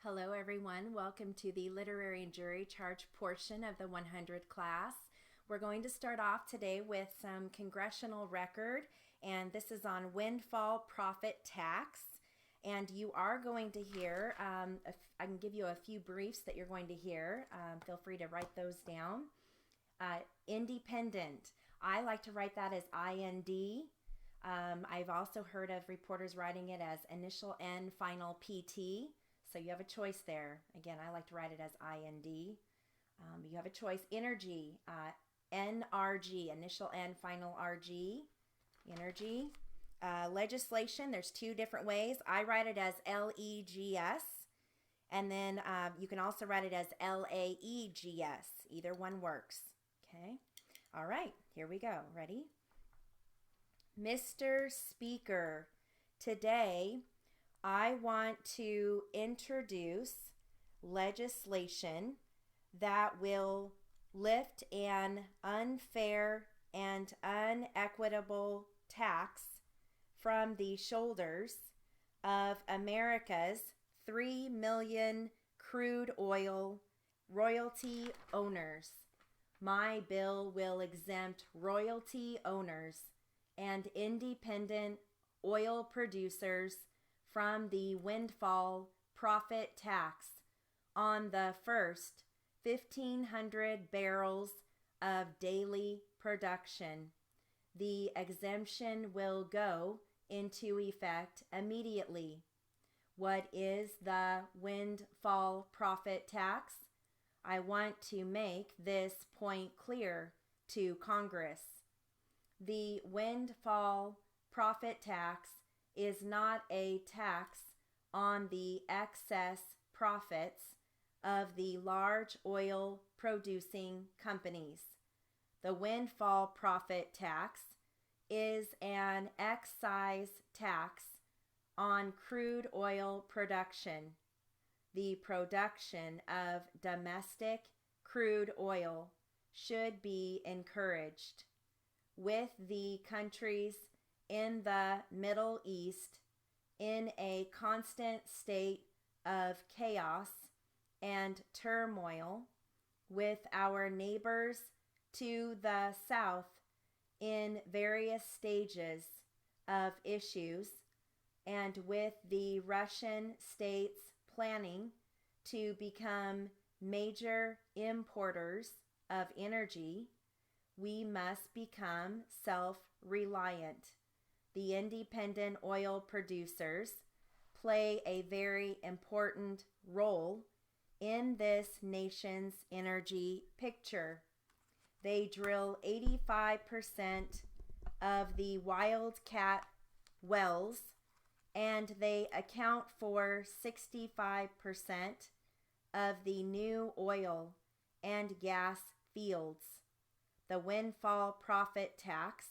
Hello everyone, welcome to the Literary and Jury Charge portion of the 100 class. We're going to start off today with some congressional record, and this is on Windfall Profit Tax. And you are going to hear, I can give you a few briefs that you're going to hear. Feel free to write those down. Independent, I like to write that as IND. I've also heard of reporters writing it as initial N, final PT. So you have a choice there. Again, I like to write it as IND. You have a choice. Energy, NRG, initial N, final RG, energy. Legislation, there's two different ways. I write it as LEGS, and then you can also write it as LAEGS. Either one works. Okay. All right, here we go. Ready? Mr. Speaker, today I want to introduce legislation that will lift an unfair and unequitable tax from the shoulders of America's 3 million crude oil royalty owners. My bill will exempt royalty owners and independent oil producers from the windfall profit tax on the first 1,500 barrels of daily production. The exemption will go into effect immediately. What is the windfall profit tax? I want to make this point clear to Congress. The windfall profit tax is not a tax on the excess profits of the large oil producing companies. The windfall profit tax is an excise tax on crude oil production. The production of domestic crude oil should be encouraged. With the countries in the Middle East in a constant state of chaos and turmoil, with our neighbors to the south in various stages of issues, and with the Russian states planning to become major importers of energy, we must become self-reliant. The independent oil producers play a very important role in this nation's energy picture. They drill 85% of the wildcat wells, and they account for 65% of the new oil and gas fields. The windfall profit tax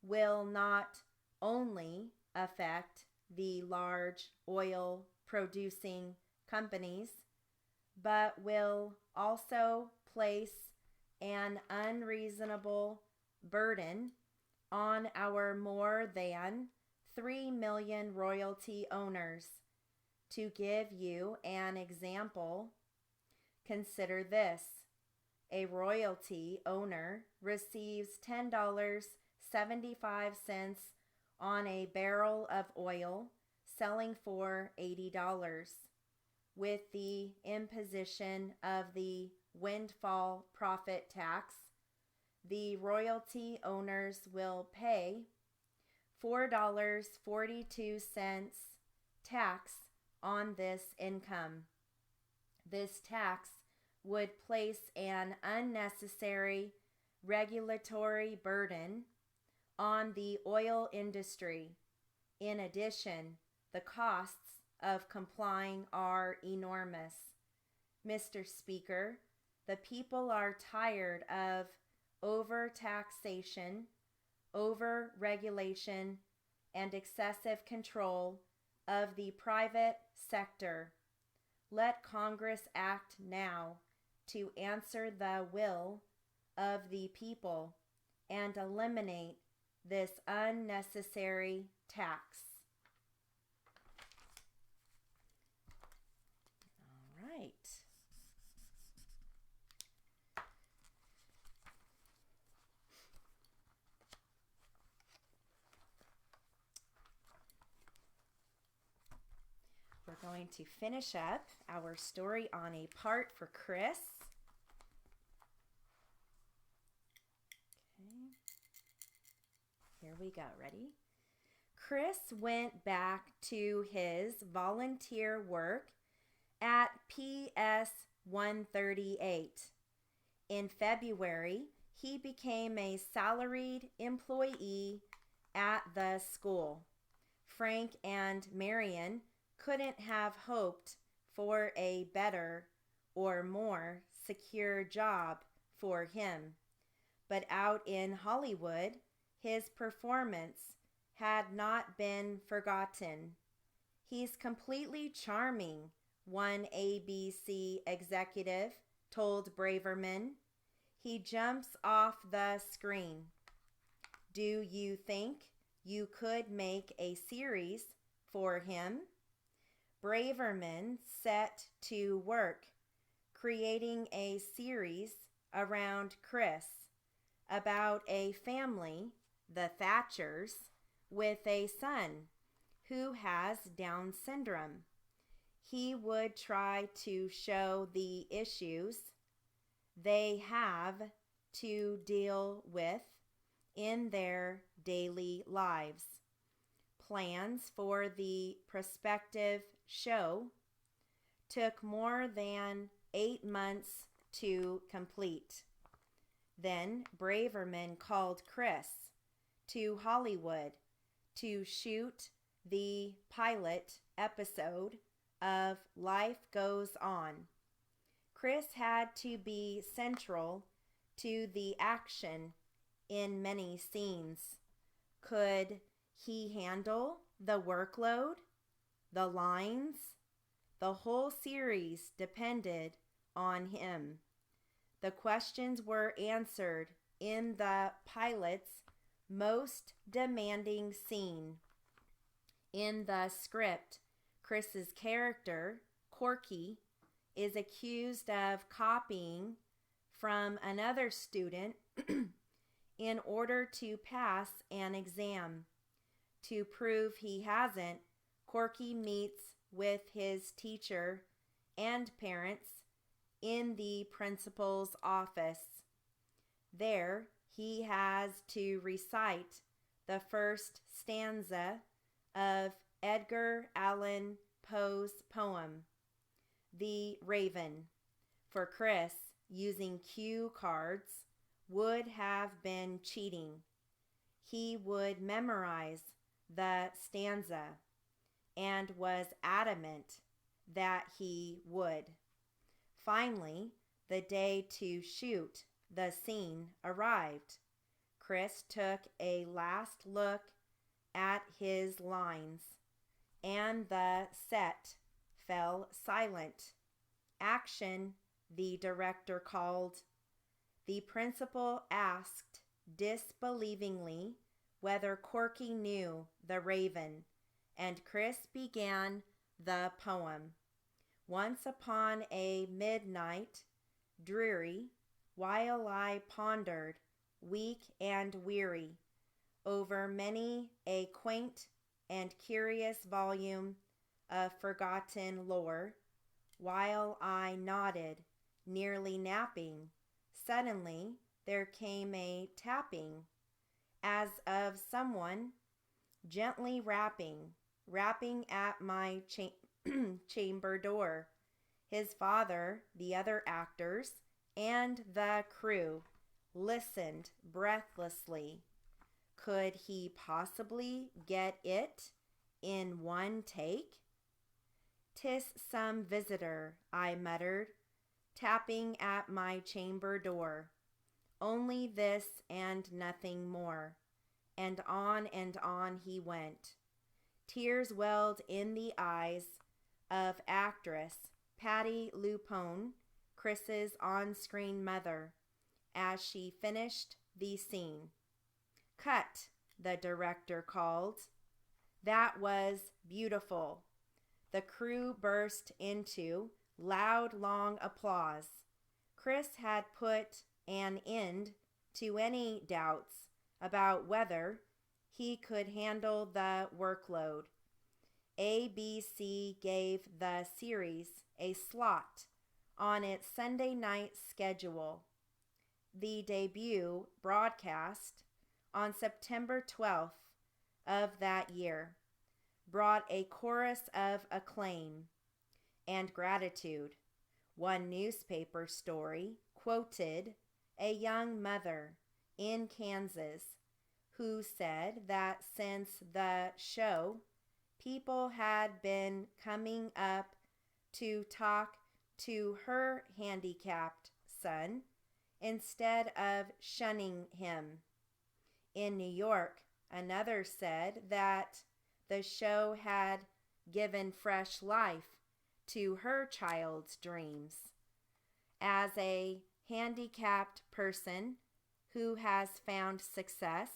will not only affect the large oil producing companies, but will also place an unreasonable burden on our more than 3 million royalty owners. To give you an example, consider this. A royalty owner receives $10.75 on a barrel of oil, selling for $80. With the imposition of the windfall profit tax, the royalty owners will pay $4.42 tax on this income. This tax would place an unnecessary regulatory burden on the oil industry. In addition, the costs of complying are enormous. Mr. Speaker, the people are tired of overtaxation, over-regulation, and excessive control of the private sector. Let Congress act now to answer the will of the people and eliminate this unnecessary tax. We're going to finish up our story on a part for Chris. Okay. Here we go. Ready? Chris went back to his volunteer work at PS 138. In February, he became a salaried employee at the school. Frank and Marion couldn't have hoped for a better or more secure job for him. But out in Hollywood, his performance had not been forgotten. He's completely charming, one ABC executive told Braverman. He jumps off the screen. Do you think you could make a series for him? Braverman set to work, creating a series around Chris about a family, the Thatchers, with a son who has Down syndrome. He would try to show the issues they have to deal with in their daily lives. Plans for the prospective show took more than 8 months to complete. Then Braverman called Chris to Hollywood to shoot the pilot episode of Life Goes On. Chris had to be central to the action in many scenes. Could he handle the workload, the lines? The whole series depended on him. The questions were answered in the pilot's most demanding scene. In the script, Chris's character, Corky, is accused of copying from another student in order to pass an exam. To prove he hasn't, Corky meets with his teacher and parents in the principal's office. There, he has to recite the first stanza of Edgar Allan Poe's poem, The Raven. For Chris, using cue cards would have been cheating. He would memorize the stanza and was adamant that he would. Finally, the day to shoot the scene arrived. Chris took a last look at his lines, and the set fell silent. Action, the director called. The principal asked disbelievingly whether Corky knew The Raven, and Chris began the poem. Once upon a midnight, dreary, while I pondered, weak and weary, over many a quaint and curious volume of forgotten lore, while I nodded, nearly napping, suddenly there came a tapping, as of someone gently rapping at my chamber door. His father, the other actors, and the crew listened breathlessly. Could he possibly get it in one take? "'Tis some visitor," I muttered, tapping at my chamber door. Only this and nothing more. And on he went. Tears welled in the eyes of actress Patti LuPone, Chris's on-screen mother, as she finished the scene. "Cut," the director called. That was beautiful. The crew burst into loud, long applause. Chris had put an end to any doubts about whether he could handle the workload. ABC gave the series a slot on its Sunday night schedule. The debut broadcast on September 12th of that year brought a chorus of acclaim and gratitude. One newspaper story quoted a young mother in Kansas who said that since the show, people had been coming up to talk to her handicapped son instead of shunning him. In New York, another said that the show had given fresh life to her child's dreams. As a handicapped person who has found success,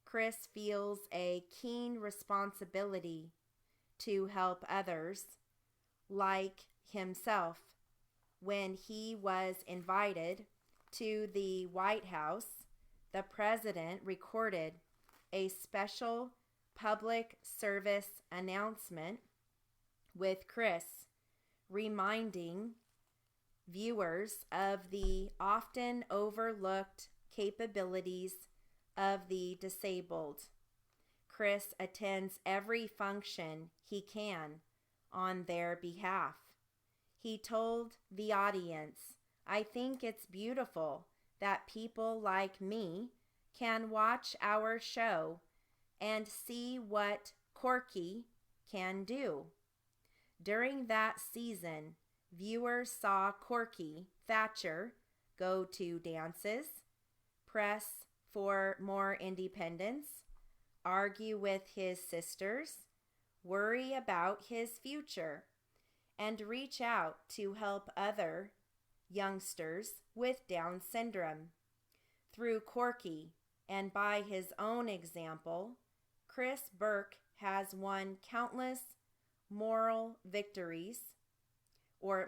Chris feels a keen responsibility to help others like himself. When he was invited to the White House, the president recorded a special public service announcement with Chris, reminding viewers of the often overlooked capabilities of the disabled. Chris attends every function he can on their behalf. He told the audience, "I think it's beautiful that people like me can watch our show and see what Corky can do." During that season, viewers saw Corky Thatcher go to dances, press for more independence, argue with his sisters, worry about his future, and reach out to help other youngsters with Down syndrome. Through Corky and by his own example, Chris Burke has won countless morale victories for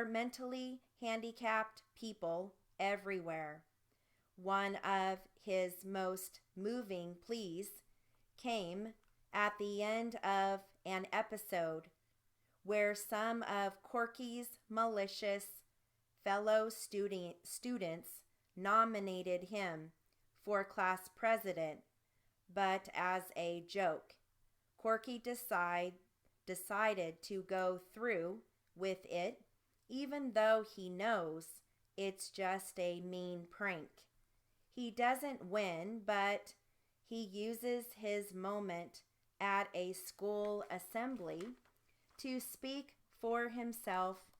mentally handicapped people everywhere. One of his most moving pleas came at the end of an episode where some of Corky's malicious fellow students nominated him for class president, but as a joke, Corky decided to go through with it, even though he knows it's just a mean prank. He doesn't win, but he uses his moment at a school assembly to speak for himself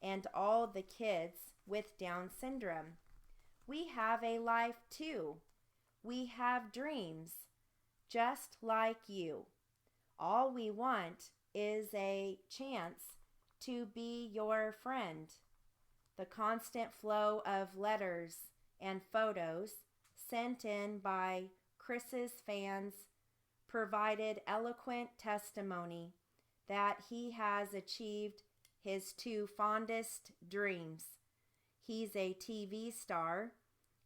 and all the kids with Down syndrome. We have a life too. We have dreams, just like you. All we want is a chance to be your friend. The constant flow of letters and photos sent in by Chris's fans provided eloquent testimony that he has achieved his two fondest dreams. He's a TV star,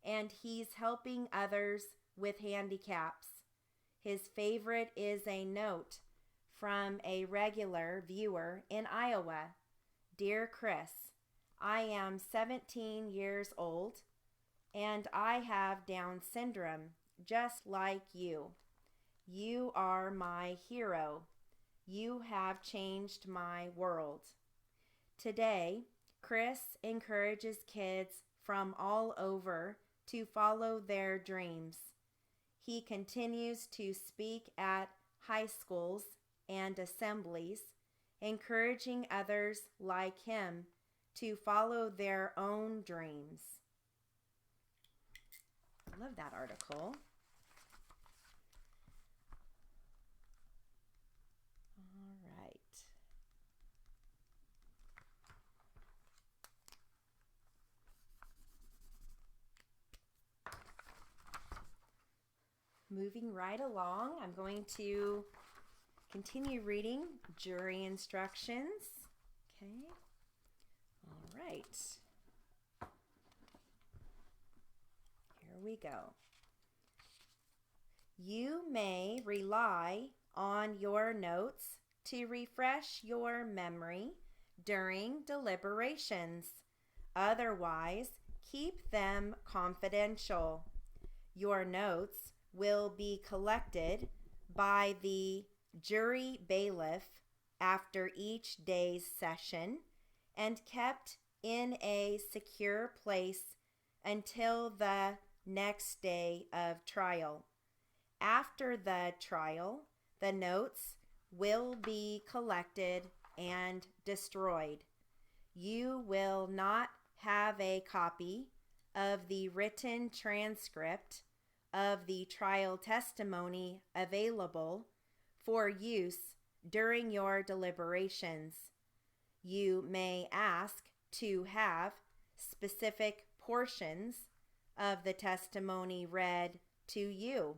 and he's helping others with handicaps. His favorite is a note from a regular viewer in Iowa. "Dear Chris, I am 17 years old, and I have Down syndrome, just like you. You are my hero. You have changed my world." Today, Chris encourages kids from all over to follow their dreams. He continues to speak at high schools and assemblies, encouraging others like him to follow their own dreams. I love that article. All right. Moving right along, I'm going to continue reading jury instructions. Okay. All right. Here we go. You may rely on your notes to refresh your memory during deliberations. Otherwise, keep them confidential. Your notes will be collected by the jury bailiff after each day's session and kept in a secure place until the next day of trial. After the trial, the notes will be collected and destroyed. You will not have a copy of the written transcript of the trial testimony available for use during your deliberations. You may ask to have specific portions of the testimony read to you.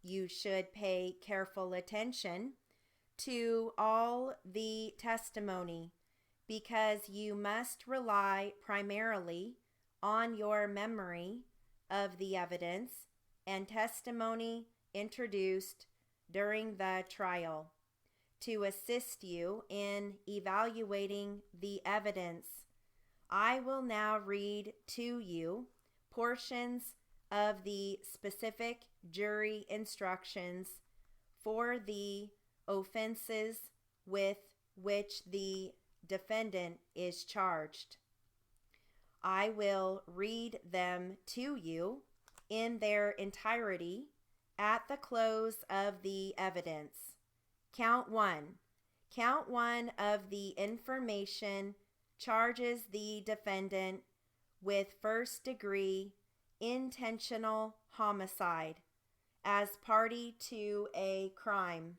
You should pay careful attention to all the testimony because you must rely primarily on your memory of the evidence and testimony introduced during the trial. To assist you in evaluating the evidence, I will now read to you portions of the specific jury instructions for the offenses with which the defendant is charged. I will read them to you in their entirety at the close of the evidence. Count 1. Count 1 of the information charges the defendant with first-degree intentional homicide as party to a crime.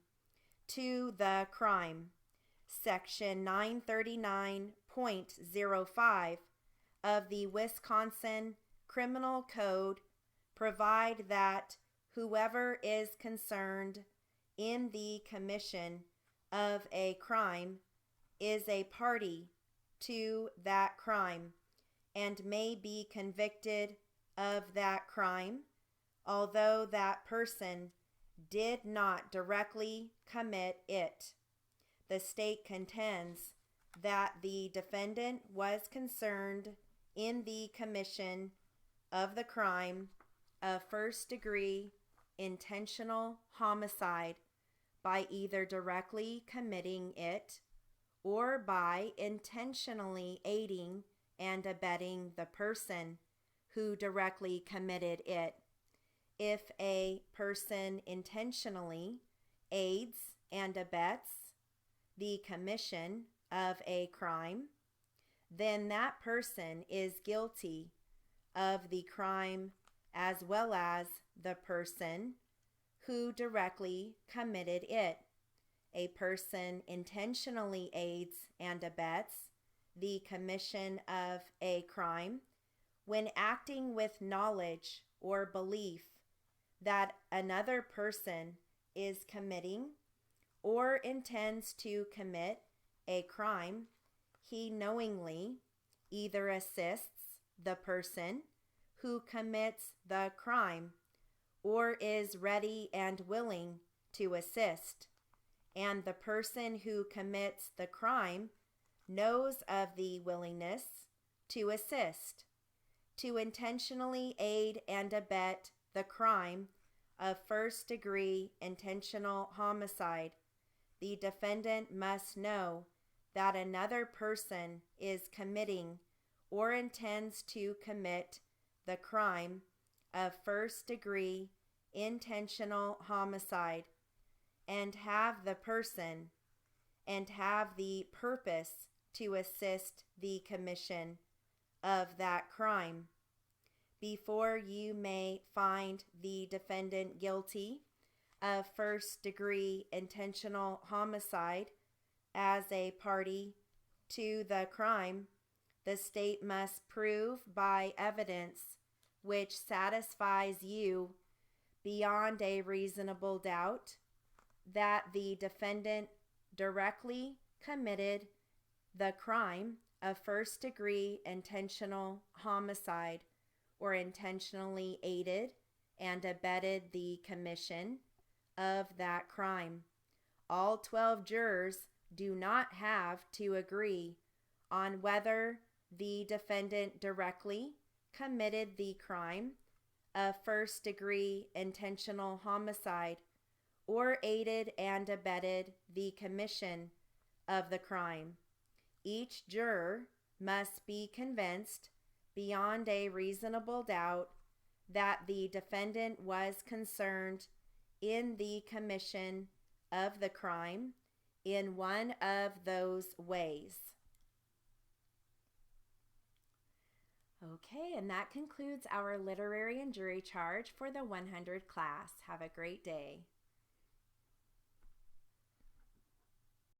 To the crime. Section 939.05 of the Wisconsin Criminal Code provide that whoever is concerned in the commission of a crime is a party to that crime and may be convicted of that crime, although that person did not directly commit it. The state contends that the defendant was concerned in the commission of the crime of first-degree intentional homicide by either directly committing it or by intentionally aiding and abetting the person who directly committed it. If a person intentionally aids and abets the commission of a crime, then that person is guilty of the crime as well as the person who directly committed it. A person intentionally aids and abets the commission of a crime when acting with knowledge or belief that another person is committing or intends to commit a crime. He knowingly either assists the person who commits the crime or is ready and willing to assist, and the person who commits the crime knows of the willingness to assist. To intentionally aid and abet the crime of first-degree intentional homicide, the defendant must know that another person is committing or intends to commit the crime of first-degree intentional homicide and have the person and have the purpose to assist the commission of that crime. Before you may find the defendant guilty of first-degree intentional homicide as a party to the crime, the state must prove by evidence which satisfies you beyond a reasonable doubt that the defendant directly committed the crime of first-degree intentional homicide or intentionally aided and abetted the commission of that crime. all 12 jurors do not have to agree on whether the defendant directly committed the crime of first-degree intentional homicide or aided and abetted the commission of the crime. Each juror must be convinced beyond a reasonable doubt that the defendant was concerned in the commission of the crime in one of those ways. Okay, and that concludes our literary and jury charge for the 100 class. Have a great day.